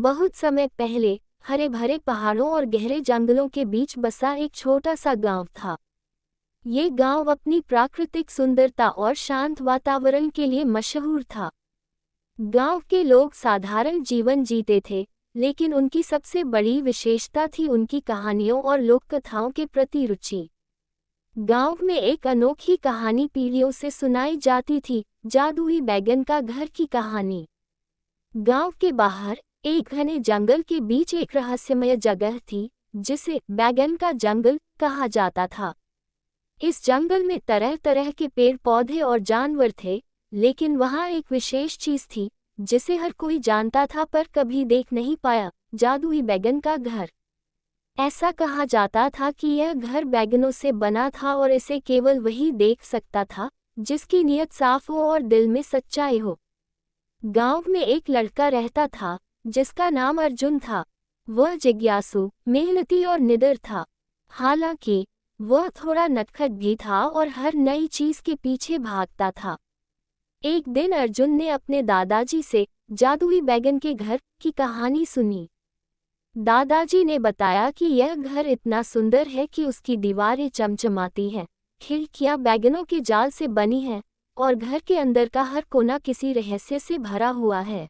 बहुत समय पहले हरे भरे पहाड़ों और गहरे जंगलों के बीच बसा एक छोटा सा गांव था। ये गांव अपनी प्राकृतिक सुंदरता और शांत वातावरण के लिए मशहूर था। गांव के लोग साधारण जीवन जीते थे, लेकिन उनकी सबसे बड़ी विशेषता थी उनकी कहानियों और लोककथाओं के प्रति रुचि। गांव में एक अनोखी कहानी पीढ़ियों से सुनाई जाती थी, जादुई बैगन का घर की कहानी। गांव के बाहर एक घने जंगल के बीच एक रहस्यमय जगह थी, जिसे बैगन का जंगल कहा जाता था। इस जंगल में तरह तरह के पेड़ पौधे और जानवर थे, लेकिन वहाँ एक विशेष चीज थी जिसे हर कोई जानता था पर कभी देख नहीं पाया, जादुई बैगन का घर। ऐसा कहा जाता था कि यह घर बैगनों से बना था और इसे केवल वही देख सकता था जिसकी नीयत साफ हो और दिल में सच्चाई हो। गांव में एक लड़का रहता था जिसका नाम अर्जुन था। वह जिज्ञासु, मेहनती और निडर था। हालांकि वह थोड़ा नटखट भी था और हर नई चीज के पीछे भागता था। एक दिन अर्जुन ने अपने दादाजी से जादुई बैगन के घर की कहानी सुनी। दादाजी ने बताया कि यह घर इतना सुंदर है कि उसकी दीवारें चमचमाती हैं, खिड़कियां बैगनों के जाल से बनी हैं और घर के अंदर का हर कोना किसी रहस्य से भरा हुआ है।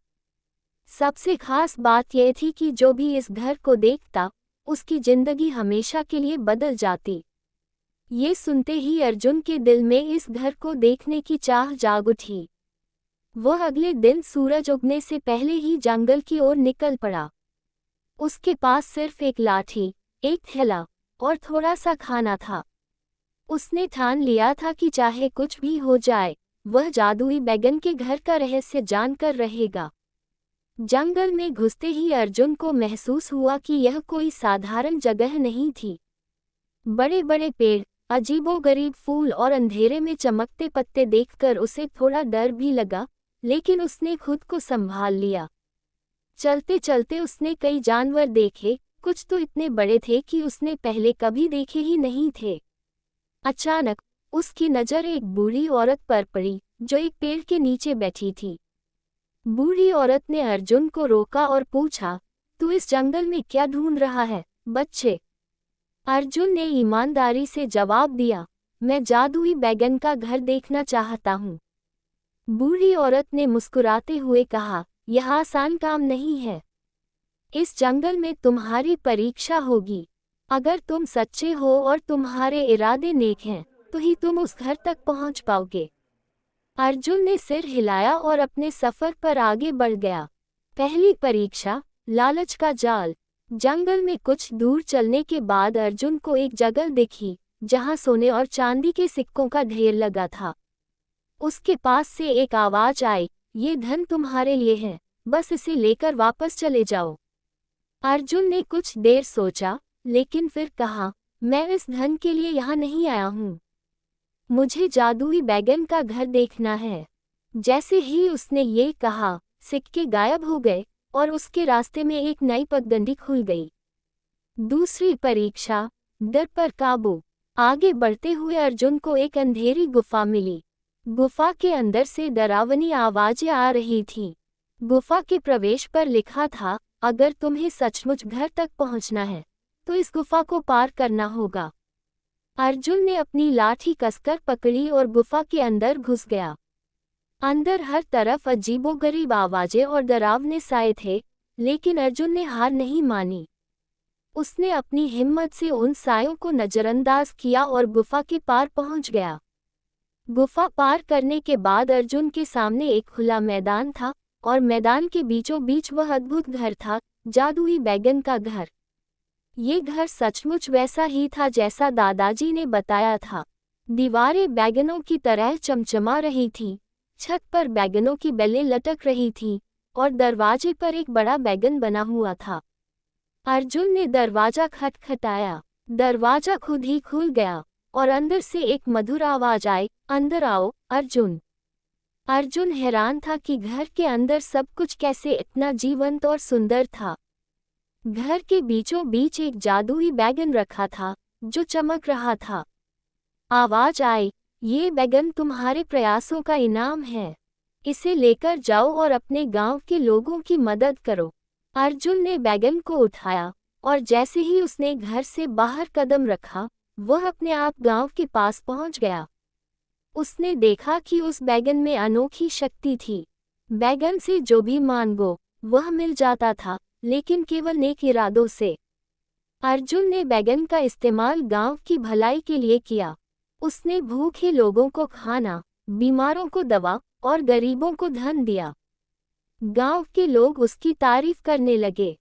सबसे खास बात यह थी कि जो भी इस घर को देखता, उसकी जिंदगी हमेशा के लिए बदल जाती। ये सुनते ही अर्जुन के दिल में इस घर को देखने की चाह जाग उठी। वह अगले दिन सूरज उगने से पहले ही जंगल की ओर निकल पड़ा। उसके पास सिर्फ एक लाठी, एक थैला और थोड़ा सा खाना था। उसने ठान लिया था कि चाहे कुछ भी हो जाए, वह जादुई बैगन के घर का रहस्य जानकर रहेगा। जंगल में घुसते ही अर्जुन को महसूस हुआ कि यह कोई साधारण जगह नहीं थी। बड़े बड़े पेड़, अजीबोगरीब फूल और अंधेरे में चमकते पत्ते देखकर उसे थोड़ा डर भी लगा, लेकिन उसने खुद को संभाल लिया। चलते चलते उसने कई जानवर देखे, कुछ तो इतने बड़े थे कि उसने पहले कभी देखे ही नहीं थे। अचानक उसकी नज़र एक बूढ़ी औरत पर पड़ी, जो एक पेड़ के नीचे बैठी थी। बूढ़ी औरत ने अर्जुन को रोका और पूछा, तू इस जंगल में क्या ढूंढ रहा है, बच्चे? अर्जुन ने ईमानदारी से जवाब दिया, मैं जादुई बैगन का घर देखना चाहता हूँ। बूढ़ी औरत ने मुस्कुराते हुए कहा, यह आसान काम नहीं है। इस जंगल में तुम्हारी परीक्षा होगी। अगर तुम सच्चे हो और तुम्हारे इरादे नेक हैं, तो ही तुम उस घर तक पहुंच पाओगे। अर्जुन ने सिर हिलाया और अपने सफर पर आगे बढ़ गया। पहली परीक्षा, लालच का जाल। जंगल में कुछ दूर चलने के बाद अर्जुन को एक जगह दिखी, जहां सोने और चांदी के सिक्कों का ढेर लगा था। उसके पास से एक आवाज आई, ये धन तुम्हारे लिए है, बस इसे लेकर वापस चले जाओ। अर्जुन ने कुछ देर सोचा, लेकिन फिर कहा, मैं इस धन के लिए यहाँ नहीं आया हूँ। मुझे जादुई बैगन का घर देखना है। जैसे ही उसने ये कहा, सिक्के गायब हो गए और उसके रास्ते में एक नई पगडंडी खुल गई। दूसरी परीक्षा, डर पर काबू। आगे बढ़ते हुए अर्जुन को एक अंधेरी गुफा मिली। गुफा के अंदर से डरावनी आवाजें आ रही थीं। गुफा के प्रवेश पर लिखा था, अगर तुम्हें सचमुच घर तक पहुंचना है, तो इस गुफा को पार करना होगा। अर्जुन ने अपनी लाठी कसकर पकड़ी और गुफा के अंदर घुस गया। अंदर हर तरफ अजीबोगरीब आवाजें और डरावने साए थे, लेकिन अर्जुन ने हार नहीं मानी। उसने अपनी हिम्मत से उन सायों को नजरअंदाज किया और गुफा के पार पहुंच गया। गुफा पार करने के बाद अर्जुन के सामने एक खुला मैदान था और मैदान के बीचों बीच वह अद्भुत घर था, जादुई बैगन का घर। ये घर सचमुच वैसा ही था जैसा दादाजी ने बताया था। दीवारें बैगनों की तरह चमचमा रही थीं, छत पर बैगनों की बेलें लटक रही थीं और दरवाजे पर एक बड़ा बैगन बना हुआ था। अर्जुन ने दरवाजा खटखटाया। दरवाजा खुद ही खुल गया और अंदर से एक मधुर आवाज आई, अंदर आओ अर्जुन। अर्जुन हैरान था कि घर के अंदर सब कुछ कैसे इतना जीवंत और सुंदर था। घर के बीचों बीच एक जादुई बैगन रखा था, जो चमक रहा था। आवाज आई, ये बैगन तुम्हारे प्रयासों का इनाम है। इसे लेकर जाओ और अपने गांव के लोगों की मदद करो। अर्जुन ने बैगन को उठाया और जैसे ही उसने घर से बाहर कदम रखा, वह अपने आप गांव के पास पहुंच गया। उसने देखा कि उस बैगन में अनोखी शक्ति थी। बैगन से जो भी मांगो वह मिल जाता था, लेकिन केवल नेक इरादों से। अर्जुन ने बैगन का इस्तेमाल गांव की भलाई के लिए किया। उसने भूखे लोगों को खाना, बीमारों को दवा और गरीबों को धन दिया। गांव के लोग उसकी तारीफ करने लगे।